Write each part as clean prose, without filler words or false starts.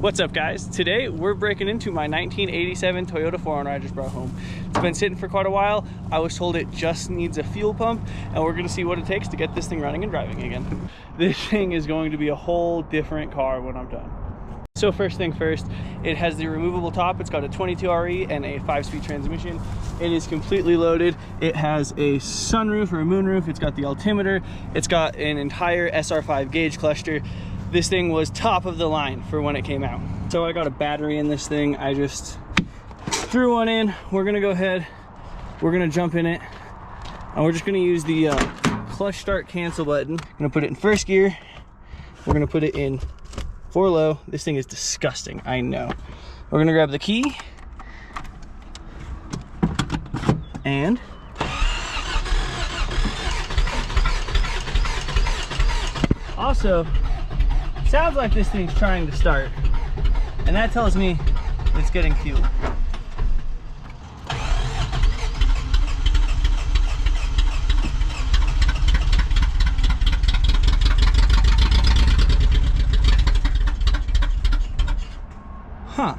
What's up, guys? Today we're breaking into my 1987 Toyota 4Runner I just brought home. It's been sitting for quite a while. I was told it just needs a fuel pump, and we're gonna see what it takes to get this thing running and driving again. This thing is going to be a whole different car when I'm done. So first thing first, it has the removable top. It's got a 22 RE and a 5-speed transmission. It is completely loaded. It has a sunroof or a moonroof. It's got the altimeter. It's got an entire SR5 gauge cluster. This thing was top of the line for when it came out. So I got a battery in this thing. I just threw one in. We're gonna go ahead, we're gonna jump in it, and we're just gonna use the clutch start cancel button. I'm gonna put it in first gear. We're gonna put it in 4 low. This thing is disgusting, I know. We're gonna grab the key, and also, sounds like this thing's trying to start, and that tells me it's getting fuel. Huh.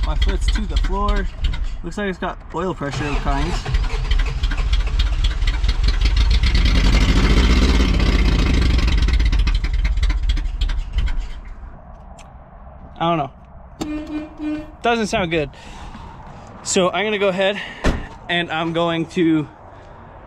My foot's to the floor. Looks like it's got oil pressure of kinds. I don't know. Doesn't sound good. So I'm gonna go ahead and I'm going to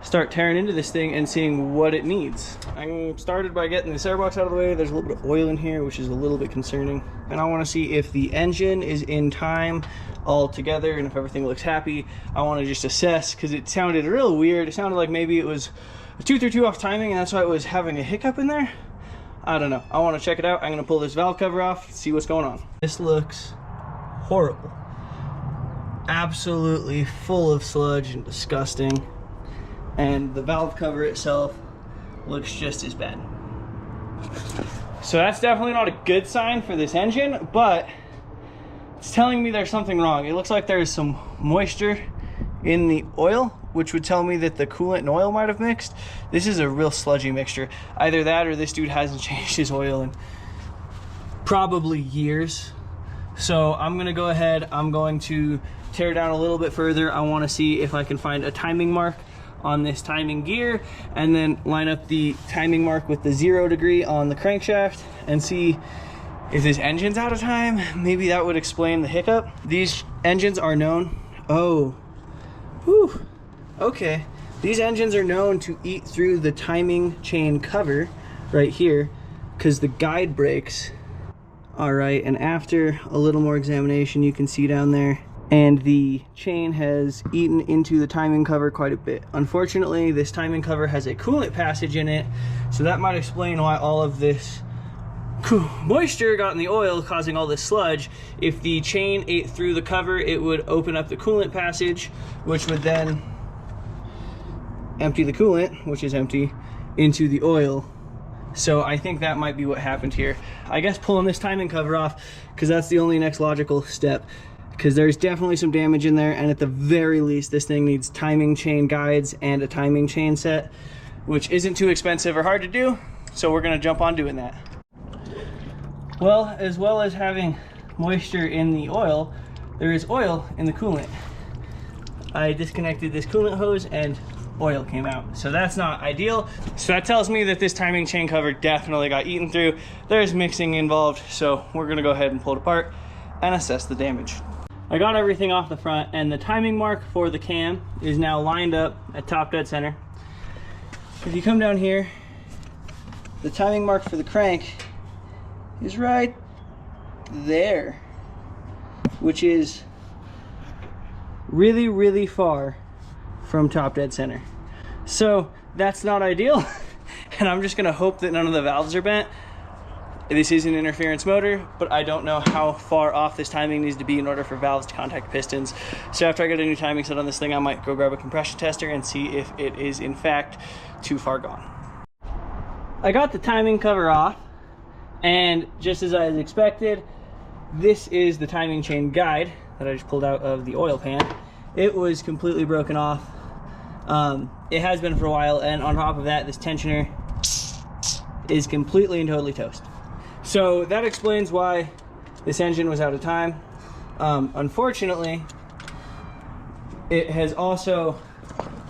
start tearing into this thing and seeing what it needs. I started by getting this airbox out of the way. There's a little bit of oil in here, which is a little bit concerning. And I want to see if the engine is in time all together, and if everything looks happy. I want to just assess, because it sounded real weird. It sounded like maybe it was a tooth or two off timing, and that's why it was having a hiccup in there. I don't know. I want to check it out. I'm going to pull this valve cover off, see what's going on. This looks horrible. Absolutely full of sludge and disgusting. And the valve cover itself looks just as bad. So that's definitely not a good sign for this engine, but it's telling me there's something wrong. It looks like there's some moisture in the oil, which would tell me that the coolant and oil might have mixed. This is a real sludgy mixture. Either that or this dude hasn't changed his oil in probably years. So I'm gonna go ahead, I'm going to tear down a little bit further. I wanna see if I can find a timing mark on this timing gear, and then line up the timing mark with the 0 degree on the crankshaft and see if this engine's out of time. Maybe that would explain the hiccup. These engines are known, oh, whew, okay. These engines are known to eat through the timing chain cover right here, because the guide breaks. All right, and after a little more examination, you can see down there, and the chain has eaten into the timing cover quite a bit. Unfortunately, this timing cover has a coolant passage in it, so that might explain why all of this moisture got in the oil, causing all this sludge. If the chain ate through the cover, it would open up the coolant passage, which would then empty the coolant, which is empty, into the oil. So I think that might be what happened here. I guess pulling this timing cover off, because that's the only next logical step, because there's definitely some damage in there, and at the very least this thing needs timing chain guides and a timing chain set, which isn't too expensive or hard to do, so we're gonna jump on doing that. Well as having moisture in the oil, there is oil in the coolant. I disconnected this coolant hose and oil came out, so that's not ideal. So that tells me that this timing chain cover definitely got eaten through. There's mixing involved, so we're gonna go ahead and pull it apart and assess the damage. I got everything off the front, and the timing mark for the cam is now lined up at top dead center. If you come down here, the timing mark for the crank is right there, which is really, really far from top dead center. So that's not ideal, and I'm just gonna hope that none of the valves are bent. This is an interference motor, but I don't know how far off this timing needs to be in order for valves to contact pistons. So after I get a new timing set on this thing, I might go grab a compression tester and see if it is in fact too far gone. I got the timing cover off, and just as I had expected, this is the timing chain guide that I just pulled out of the oil pan. It was completely broken off. It has been for a while, and on top of that, this tensioner is completely and totally toast. So that explains why this engine was out of time. Unfortunately, it has also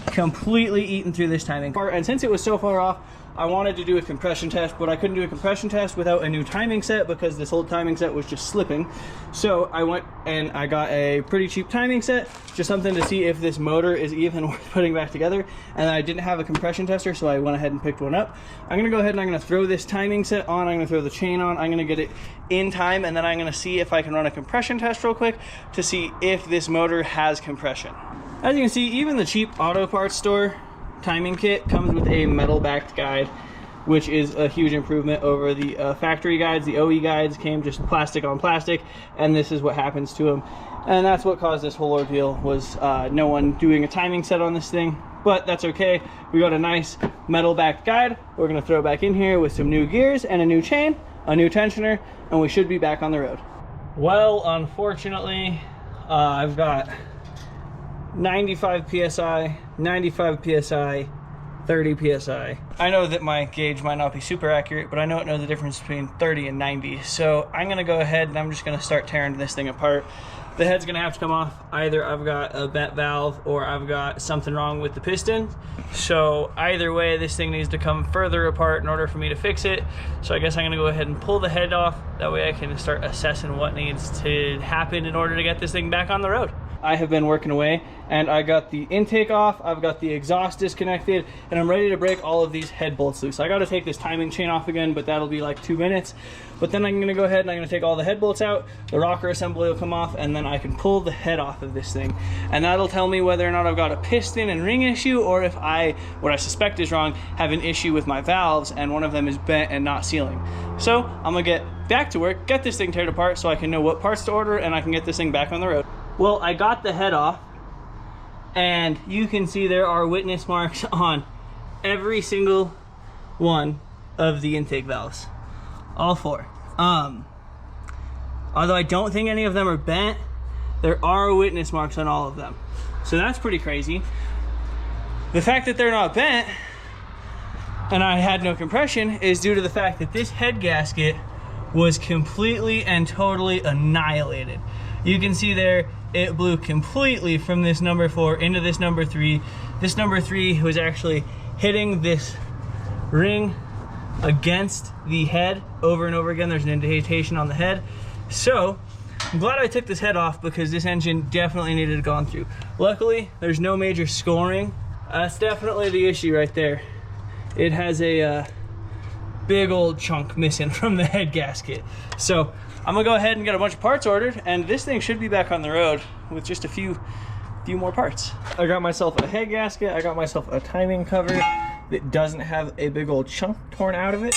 completely eaten through this timing part, and since it was so far off, I wanted to do a compression test, but I couldn't do a compression test without a new timing set because this old timing set was just slipping. So I went and I got a pretty cheap timing set, just something to see if this motor is even worth putting back together. And I didn't have a compression tester, so I went ahead and picked one up. I'm gonna go ahead and I'm gonna throw this timing set on, I'm gonna throw the chain on, I'm gonna get it in time, and then I'm gonna see if I can run a compression test real quick to see if this motor has compression. As you can see, even the cheap auto parts store timing kit comes with a metal backed guide, which is a huge improvement over the factory guides. The OE guides came just plastic on plastic, and this is what happens to them. And that's what caused this whole ordeal, was no one doing a timing set on this thing, but that's okay. We got a nice metal backed guide. We're gonna throw it back in here with some new gears and a new chain, a new tensioner, and we should be back on the road. Well, unfortunately, I've got 95 PSI, 95 PSI, 30 PSI. I know that my gauge might not be super accurate, but I know it knows the difference between 30 and 90. So I'm gonna go ahead and I'm just gonna start tearing this thing apart. The head's gonna have to come off. Either I've got a bent valve or I've got something wrong with the piston. So either way, this thing needs to come further apart in order for me to fix it. So I guess I'm gonna go ahead and pull the head off. That way I can start assessing what needs to happen in order to get this thing back on the road. I have been working away, and I got the intake off, I've got the exhaust disconnected, and I'm ready to break all of these head bolts loose. I gotta take this timing chain off again, but that'll be like 2 minutes. But then I'm gonna go ahead and I'm gonna take all the head bolts out, the rocker assembly will come off, and then I can pull the head off of this thing. And that'll tell me whether or not I've got a piston and ring issue, or if what I suspect is wrong, have an issue with my valves, and one of them is bent and not sealing. So I'm gonna get back to work, get this thing teared apart so I can know what parts to order, and I can get this thing back on the road. Well, I got the head off, and you can see there are witness marks on every single one of the intake valves, all 4. Although I don't think any of them are bent, there are witness marks on all of them. So that's pretty crazy. The fact that they're not bent and I had no compression is due to the fact that this head gasket was completely and totally annihilated. You can see there, it blew completely from this number 4 into this number 3. This number 3 was actually hitting this ring against the head over and over again. There's an indentation on the head. So I'm glad I took this head off because this engine definitely needed to go through. Luckily, there's no major scoring. That's definitely the issue right there. It has a big old chunk missing from the head gasket. So I'm gonna go ahead and get a bunch of parts ordered, and this thing should be back on the road with just a few more parts. I got myself a head gasket, I got myself a timing cover that doesn't have a big old chunk torn out of it,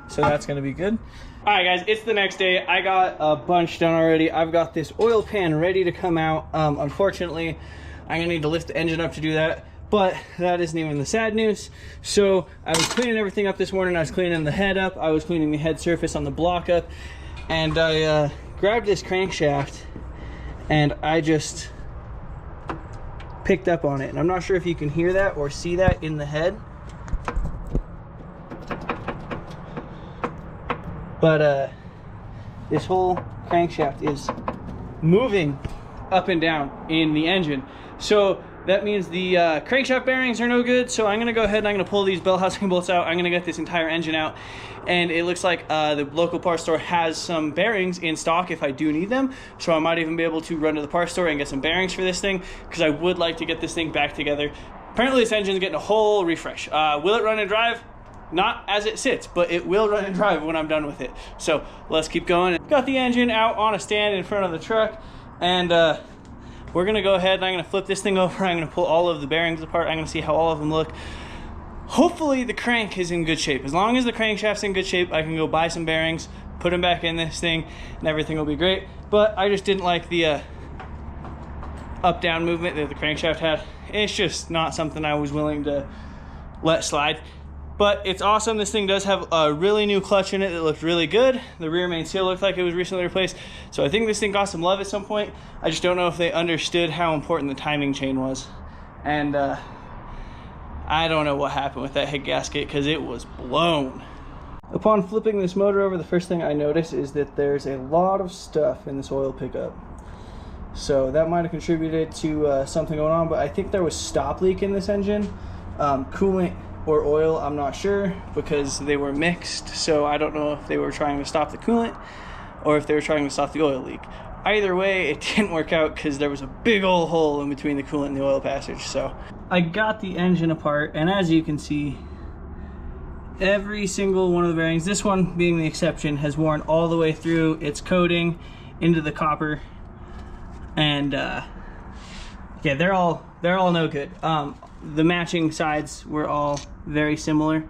so that's gonna be good. All right guys, it's the next day. I got a bunch done already. I've got this oil pan ready to come out. Unfortunately, I'm gonna need to lift the engine up to do that, but that isn't even the sad news. So I was cleaning everything up this morning. I was cleaning the head up, I was cleaning the head surface on the block up, and I grabbed this crankshaft and I just picked up on it. And I'm not sure if you can hear that or see that in the head, but this whole crankshaft is moving up and down in the engine. So that means the crankshaft bearings are no good. So I'm gonna go ahead and I'm gonna pull these bell housing bolts out. I'm gonna get this entire engine out. And it looks like the local parts store has some bearings in stock if I do need them. So I might even be able to run to the parts store and get some bearings for this thing, because I would like to get this thing back together. Apparently this engine's getting a whole refresh. Will it run and drive? Not as it sits, but it will run and drive when I'm done with it. So let's keep going. Got the engine out on a stand in front of the truck, and we're gonna go ahead and I'm gonna flip this thing over. I'm gonna pull all of the bearings apart. I'm gonna see how all of them look. Hopefully the crank is in good shape. As long as the crankshaft's in good shape, I can go buy some bearings, put them back in this thing, and everything will be great. But I just didn't like the up-down movement that the crankshaft had. It's just not something I was willing to let slide. But it's awesome. This thing does have a really new clutch in it that looked really good. The rear main seal looked like it was recently replaced. So I think this thing got some love at some point. I just don't know if they understood how important the timing chain was. And I don't know what happened with that head gasket because it was blown. Upon flipping this motor over, the first thing I noticed is that there's a lot of stuff in this oil pickup. So that might have contributed to something going on, but I think there was stop leak in this engine. Coolant or oil, I'm not sure, because they were mixed. So I don't know if they were trying to stop the coolant or if they were trying to stop the oil leak. Either way, it didn't work out because there was a big old hole in between the coolant and the oil passage. So I got the engine apart, and as you can see, every single one of the bearings, this one being the exception, has worn all the way through its coating into the copper. And yeah, they're all no good. The matching sides were all very similar,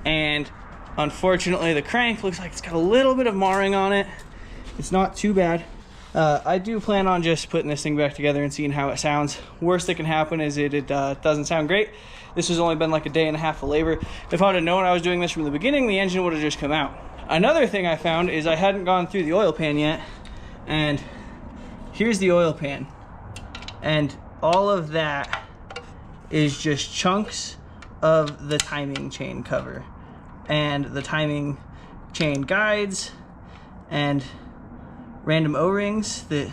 and unfortunately the crank looks like it's got a little bit of marring on it. It's not too bad. I do plan on just putting this thing back together and seeing how it sounds. Worst that can happen is it doesn't sound great. This has only been like a day and a half of labor. If I would have known I was doing this from the beginning, the engine would have just come out. Another thing I found is I hadn't gone through the oil pan yet, and here's the oil pan, and all of that is just chunks of the timing chain cover and the timing chain guides and random O-rings that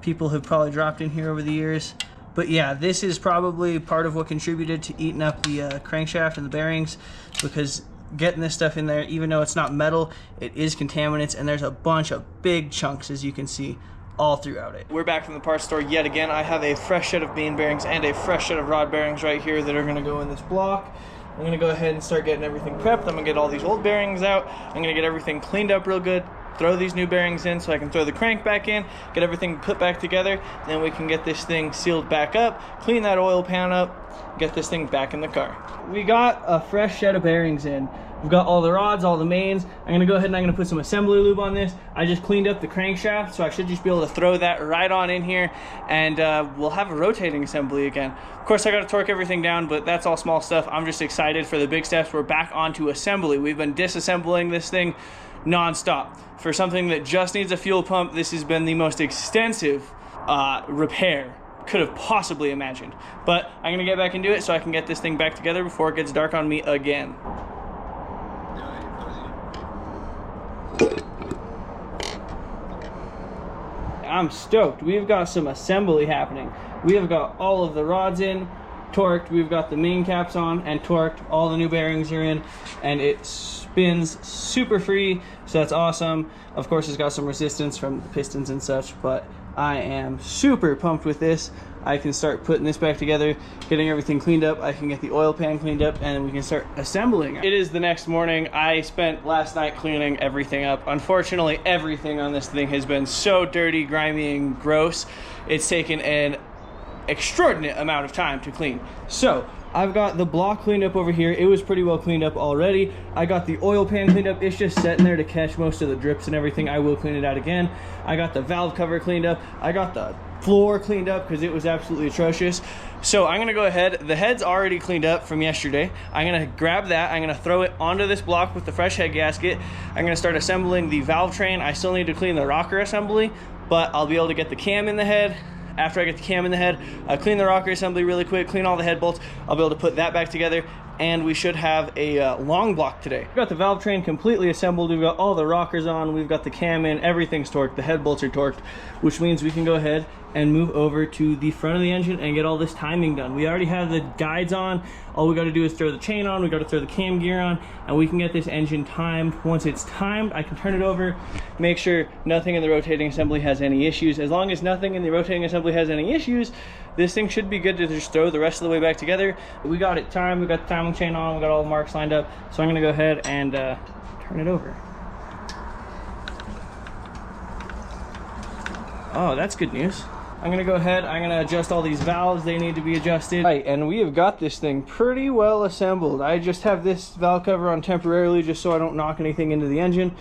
people have probably dropped in here over the years. But yeah, this is probably part of what contributed to eating up the crankshaft and the bearings, because getting this stuff in there, even though it's not metal, it is contaminants, and there's a bunch of big chunks, as you can see, all throughout it. We're back from the parts store yet again. I have a fresh set of main bearings and a fresh set of rod bearings right here that are going to go in this block. I'm going to go ahead and start getting everything prepped. I'm going to get all these old bearings out. I'm going to get everything cleaned up real good, throw these new bearings in so I can throw the crank back in, get everything put back together, then we can get this thing sealed back up, clean that oil pan up, get this thing back in the car. We got a fresh set of bearings in. We've got all the rods, all the mains. I'm gonna go ahead and I'm gonna put some assembly lube on this. I just cleaned up the crankshaft, so I should just be able to throw that right on in here, and we'll have a rotating assembly again. Of course, I gotta torque everything down, but that's all small stuff. I'm just excited for the big steps. We're back onto assembly. We've been disassembling this thing non-stop. For something that just needs a fuel pump, this has been the most extensive repair could have possibly imagined. But I'm gonna get back into it so I can get this thing back together before it gets dark on me again. I'm stoked. We've got some assembly happening. We have got all of the rods in, torqued. We've got the main caps on and torqued. All the new bearings are in, and it spins super free, so that's awesome. Of course, it's got some resistance from the pistons and such, but I am super pumped with this. I can start putting this back together, getting everything cleaned up. I can get the oil pan cleaned up, and we can start assembling. It is the next morning. I spent last night cleaning everything up. Unfortunately, everything on this thing has been so dirty, grimy, and gross. It's taken an extraordinary amount of time to clean. So I've got the block cleaned up over here. It was pretty well cleaned up already. I got the oil pan cleaned up. It's just sitting there to catch most of the drips and everything. I will clean it out again. I got the valve cover cleaned up. I got the floor cleaned up because it was absolutely atrocious. So I'm gonna go ahead. The head's already cleaned up from yesterday. I'm gonna grab that. I'm gonna throw it onto this block with the fresh head gasket. I'm gonna start assembling the valve train. I still need to clean the rocker assembly, but I'll be able to get the cam in the head. After I get the cam in the head, clean the rocker assembly really quick, clean all the head bolts. I'll be able to put that back together, and we should have a long block today. We've got the valve train completely assembled. We've got all the rockers on. We've got the cam in. Everything's torqued. The head bolts are torqued, which means we can go ahead and move over to the front of the engine and get all this timing done. We already have the guides on. All we got to do is throw the chain on. We got to throw the cam gear on, and we can get this engine timed. Once it's timed, I can turn it over, make sure nothing in the rotating assembly has any issues. As long as nothing in the rotating assembly has any issues, this thing should be good to just throw the rest of the way back together. We got it timed. We got the timing chain on. We got all the marks lined up. So I'm gonna go ahead and turn it over. Oh, that's good news. I'm gonna go ahead, I'm gonna adjust all these valves. They need to be adjusted. Right, and we have got this thing pretty well assembled. I just have this valve cover on temporarily just so I don't knock anything into the engine.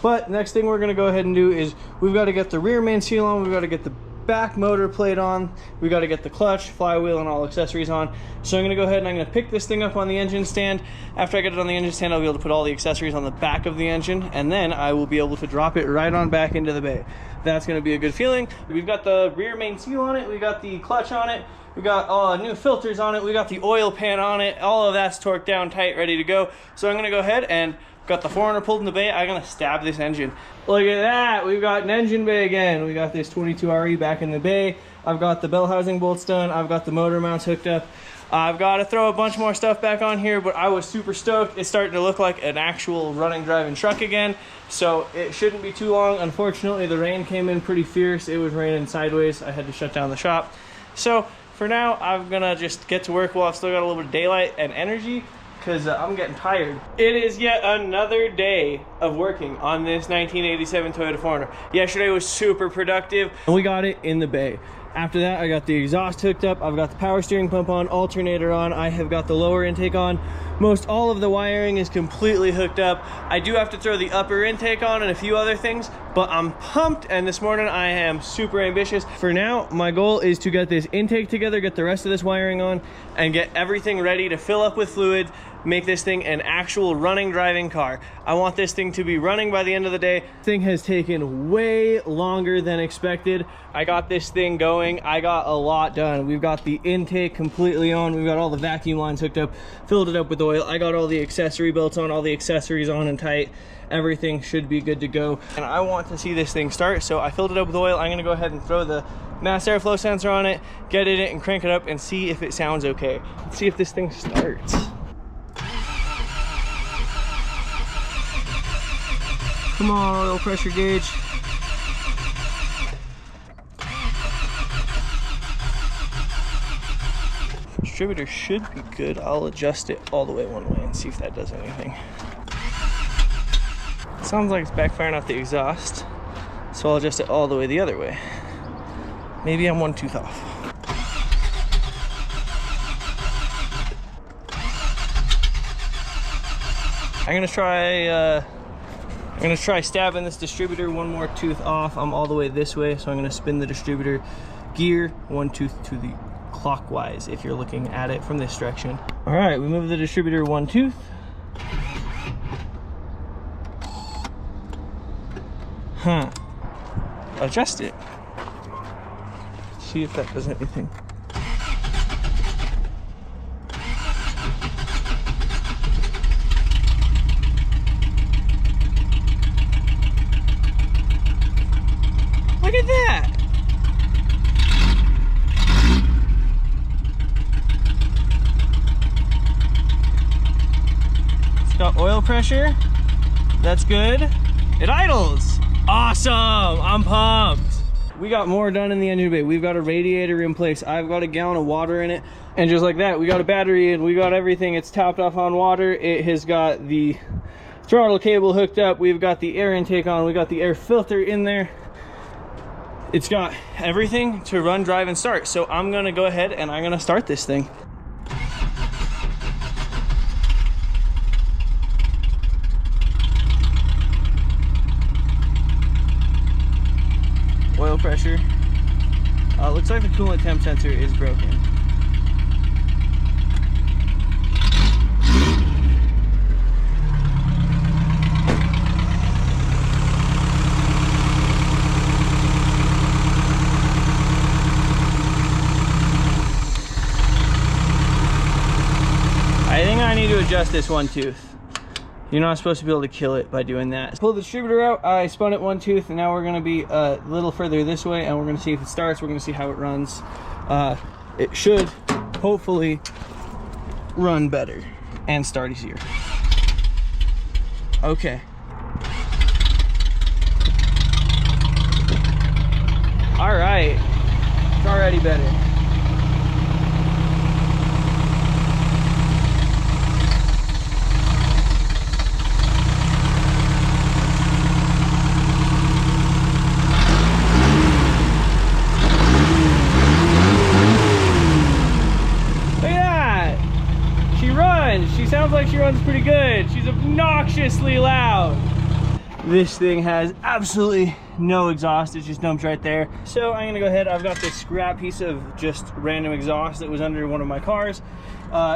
But next thing we're gonna go ahead and do is we've got to get the rear main seal on, we've got to get the back motor plate on, we got to get the clutch, flywheel, and all accessories on. So I'm gonna go ahead and I'm gonna pick this thing up on the engine stand. After I get it on the engine stand, I'll be able to put all the accessories on the back of the engine, and then I will be able to drop it right on back into the bay. That's gonna be a good feeling. We've got the rear main seal on it, we got the clutch on it, We got new filters on it. We got the oil pan on it. All of that's torqued down tight, ready to go. So I'm gonna go ahead and got the 4Runner pulled in the bay. I'm gonna stab this engine. Look at that, we've got an engine bay again. We got this 22RE back in the bay. I've got the bell housing bolts done. I've got the motor mounts hooked up. I've got to throw a bunch more stuff back on here, but I was super stoked. It's starting to look like an actual running, driving truck again, so it shouldn't be too long. Unfortunately, the rain came in pretty fierce. It was raining sideways. I had to shut down the shop. So for now, I'm gonna just get to work while I've still got a little bit of daylight and energy, because I'm getting tired. It is yet another day of working on this 1987 Toyota 4Runner. Yesterday was super productive, and we got it in the bay. After that, I got the exhaust hooked up. I've got the power steering pump on, alternator on. I have got the lower intake on. Most all of the wiring is completely hooked up. I do have to throw the upper intake on and a few other things, but I'm pumped, and this morning I am super ambitious. For now, my goal is to get this intake together, get the rest of this wiring on, and get everything ready to fill up with fluid, make this thing an actual running, driving car. I want this thing to be running by the end of the day. This thing has taken way longer than expected. I got this thing going. I got a lot done. We've got the intake completely on. We've got all the vacuum lines hooked up, filled it up with oil. I got all the accessory belts on, all the accessories on and tight. Everything should be good to go. And I want to see this thing start, so I filled it up with oil. I'm gonna go ahead and throw the mass airflow sensor on it, get in it and crank it up and see if it sounds okay. Let's see if this thing starts. Come on, oil pressure gauge. Distributor should be good. I'll adjust it all the way one way and see if that does anything. Sounds like it's backfiring off the exhaust, so I'll adjust it all the way the other way. Maybe I'm one tooth off. I'm gonna try stabbing this distributor one more tooth off. I'm all the way this way, so I'm gonna spin the distributor gear one tooth to the clockwise if you're looking at it from this direction. All right, we move the distributor one tooth. Adjust it. See if that does anything. Look at that! It's got oil pressure. That's good. It idles. Awesome! I'm pumped. We got more done in the engine bay. We've got a radiator in place. I've got a gallon of water in it. And just like that, we got a battery in. We got everything. It's topped off on water. It has got the throttle cable hooked up. We've got the air intake on. We got the air filter in there. It's got everything to run, drive, and start. So I'm gonna go ahead and I'm gonna start this thing. Oil pressure. Looks like the coolant temp sensor is broken. I think I need to adjust this one tooth. You're not supposed to be able to kill it by doing that. Pull the distributor out, I spun it one tooth, and now we're gonna be a little further this way, and we're gonna see if it starts, we're gonna see how it runs. It should, hopefully, run better and start easier. Okay. All right, it's already better. She sounds like she runs pretty good. She's obnoxiously loud. This thing has absolutely no exhaust. It just dumps right there. So I'm gonna go ahead. I've got this scrap piece of just random exhaust that was under one of my cars.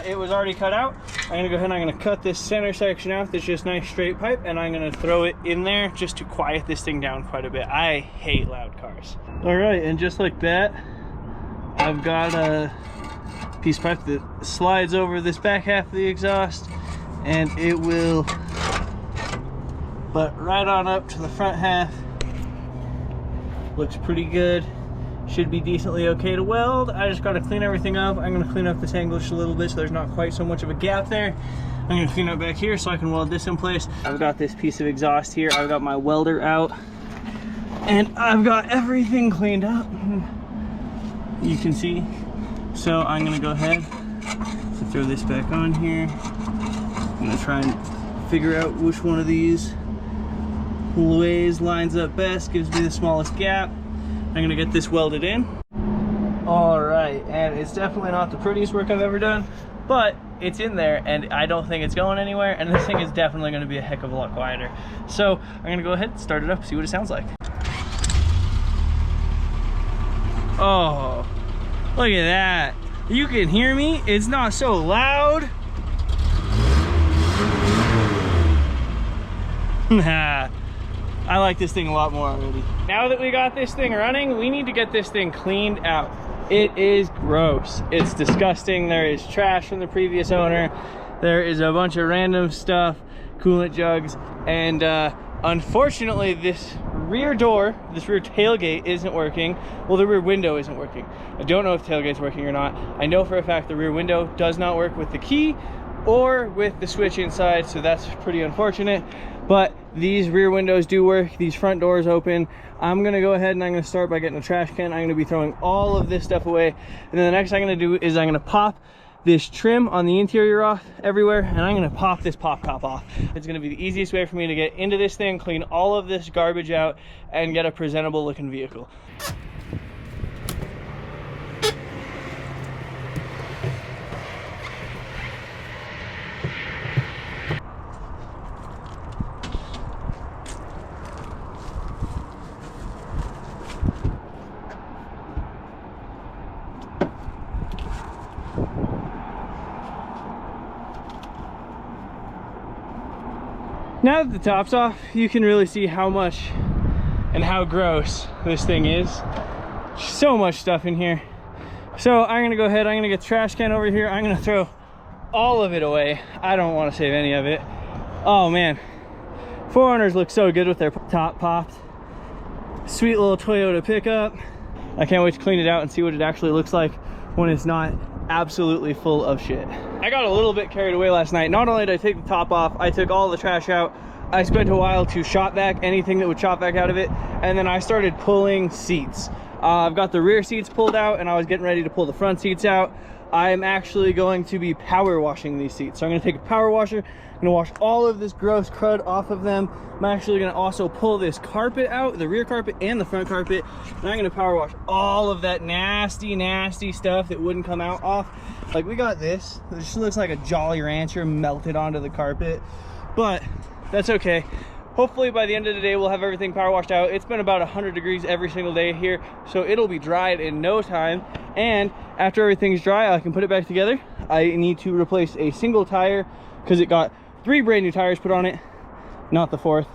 It was already cut out. I'm gonna go ahead and I'm gonna cut this center section out. That's just nice straight pipe, and I'm gonna throw it in there just to quiet this thing down quite a bit. I hate loud cars. All right, and just like that, I've got a piece of pipe that slides over this back half of the exhaust, and it will butt right on up to the front half. Looks pretty good. Should be decently okay to weld. I just got to clean everything up. I'm going to clean up this angle just a little bit so there's not quite so much of a gap there. I'm going to clean up back here so I can weld this in place. I've got this piece of exhaust here. I've got my welder out, and I've got everything cleaned up. You can see. So I'm going to go ahead and throw this back on here. I'm going to try and figure out which one of these ways lines up best, gives me the smallest gap. I'm gonna get this welded in. All right, and it's definitely not the prettiest work I've ever done, but it's in there and I don't think it's going anywhere, and this thing is definitely gonna be a heck of a lot quieter. So I'm gonna go ahead and start it up, see what it sounds like. Oh, look at that. You can hear me, it's not so loud. Nah. I like this thing a lot more already. Now that we got this thing running, we need to get this thing cleaned out. It is gross. It's disgusting. There is trash from the previous owner. There is a bunch of random stuff, coolant jugs, and unfortunately this rear door, this rear tailgate isn't working. Well, the rear window isn't working. I don't know if the tailgate's working or not. I know for a fact the rear window does not work with the key or with the switch inside, so that's pretty unfortunate. But these rear windows do work, these front doors open. I'm gonna go ahead and I'm gonna start by getting a trash can. I'm gonna be throwing all of this stuff away. And then the next thing I'm gonna do is I'm gonna pop this trim on the interior off everywhere, and I'm gonna pop this pop top off. It's gonna be the easiest way for me to get into this thing, clean all of this garbage out, and get a presentable looking vehicle. Now that the top's off, you can really see how much and how gross this thing is. So much stuff in here. So I'm gonna go ahead, I'm gonna get the trash can over here. I'm gonna throw all of it away. I don't wanna save any of it. Oh man, 4Runners look so good with their top popped. Sweet little Toyota pickup. I can't wait to clean it out and see what it actually looks like when it's not absolutely full of shit. I got a little bit carried away last night. Not only did I take the top off, I took all the trash out. I spent a while to shop vac anything that would shop vac out of it, and then I started pulling seats. I've got the rear seats pulled out, and I was getting ready to pull the front seats out. I'm actually going to be power washing these seats. So I'm gonna take a power washer, I'm gonna wash all of this gross crud off of them. I'm actually gonna also pull this carpet out, the rear carpet and the front carpet, and I'm gonna power wash all of that nasty, nasty stuff that wouldn't come out off. Like we got this, it just looks like a Jolly Rancher melted onto the carpet, but that's okay. Hopefully by the end of the day, we'll have everything power washed out. It's been about 100 degrees every single day here, so it'll be dried in no time. And after everything's dry, I can put it back together. I need to replace a single tire because it got 3 brand new tires put on it, not the 4th.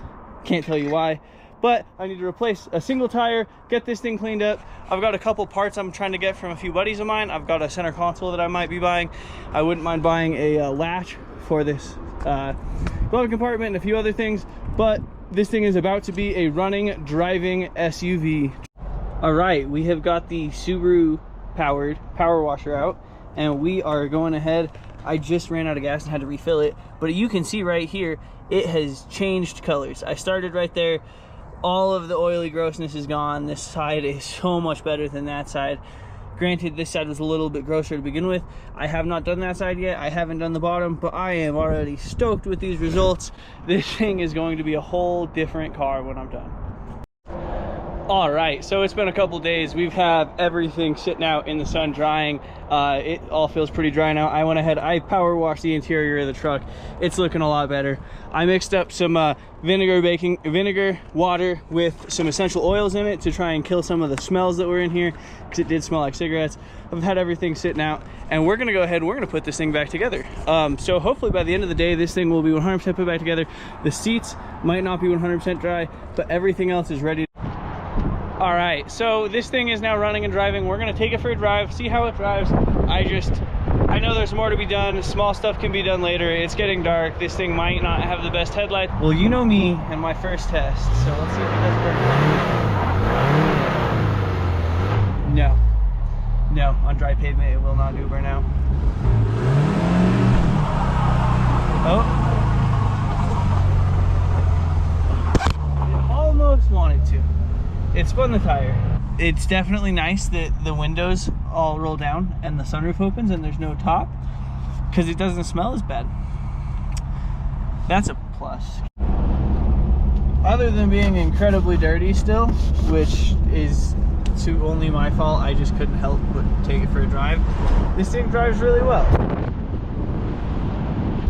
Can't tell you why, but I need to replace a single tire, get this thing cleaned up. I've got a couple parts I'm trying to get from a few buddies of mine. I've got a center console that I might be buying. I wouldn't mind buying a latch for this glove compartment and a few other things, but this thing is about to be a running, driving SUV. All right, we have got the Subaru powered power washer out, and we are going ahead. I just ran out of gas and had to refill it, but you can see right here, it has changed colors. I started right there. All of the oily grossness is gone. This side is so much better than that side. Granted, this side was a little bit grosser to begin with. I have not done that side yet. I haven't done the bottom, but I am already stoked with these results. This thing is going to be a whole different car when I'm done. All right, so it's been a couple days. We've had everything sitting out in the sun drying. It all feels pretty dry now. I went ahead, I power washed the interior of the truck. It's looking a lot better. I mixed up some vinegar water with some essential oils in it to try and kill some of the smells that were in here, because it did smell like cigarettes. I've had everything sitting out, and we're gonna go ahead and we're gonna put this thing back together. So hopefully by the end of the day, this thing will be 100% put back together. The seats might not be 100% dry, but everything else is ready. All right, so this thing is now running and driving. We're gonna take it for a drive, see how it drives. I know there's more to be done. Small stuff can be done later. It's getting dark. This thing might not have the best headlights. Well, you know me and my first test, so let's see if it does burn. No, on dry pavement it will not do burn now. Oh. It almost wanted to. It spun the tire. It's definitely nice that the windows all roll down and the sunroof opens and there's no top, because it doesn't smell as bad. That's a plus. Other than being incredibly dirty still, which is only my fault, I just couldn't help but take it for a drive. This thing drives really well.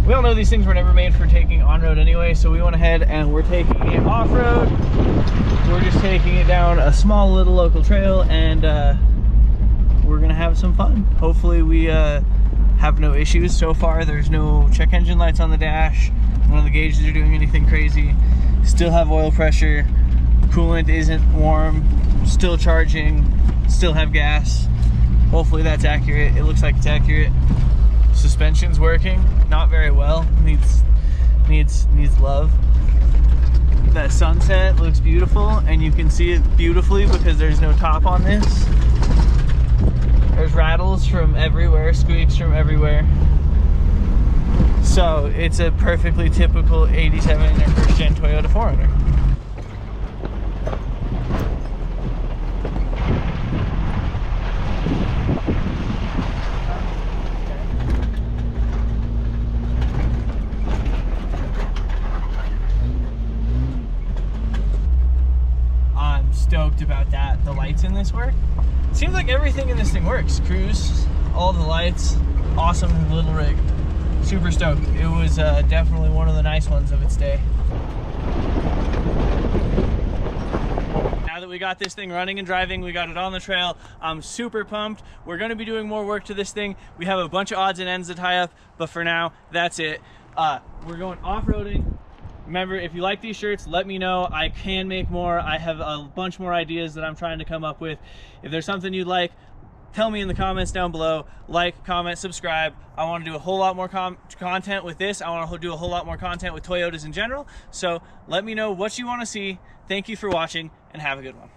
We all know these things were never made for taking on-road anyway, so we went ahead and we're taking it off-road. We're just taking it down a small little local trail, and we're gonna have some fun. Hopefully we have no issues. So far there's no check engine lights on the dash, none of the gauges are doing anything crazy. Still have oil pressure, coolant isn't warm, still charging, still have gas. Hopefully that's accurate. It looks like it's accurate. Suspension's working, not very well, needs love. That sunset looks beautiful, and you can see it beautifully because there's no top on this. There's rattles from everywhere, squeaks from everywhere. So it's a perfectly typical 87 or first gen Toyota 4Runner. Stoked about that. The lights in this work. Seems like everything in this thing works. Cruise, all the lights, awesome little rig. Super stoked. It was definitely one of the nice ones of its day. Now that we got this thing running and driving, we got it on the trail, I'm super pumped. We're going to be doing more work to this thing. We have a bunch of odds and ends to tie up, but for now, that's it. We're going off-roading. Remember, if you like these shirts, let me know. I can make more. I have a bunch more ideas that I'm trying to come up with. If there's something you'd like, tell me in the comments down below. Like, comment, subscribe. I want to do a whole lot more content with this. I want to do a whole lot more content with Toyotas in general. So let me know what you want to see. Thank you for watching, and have a good one.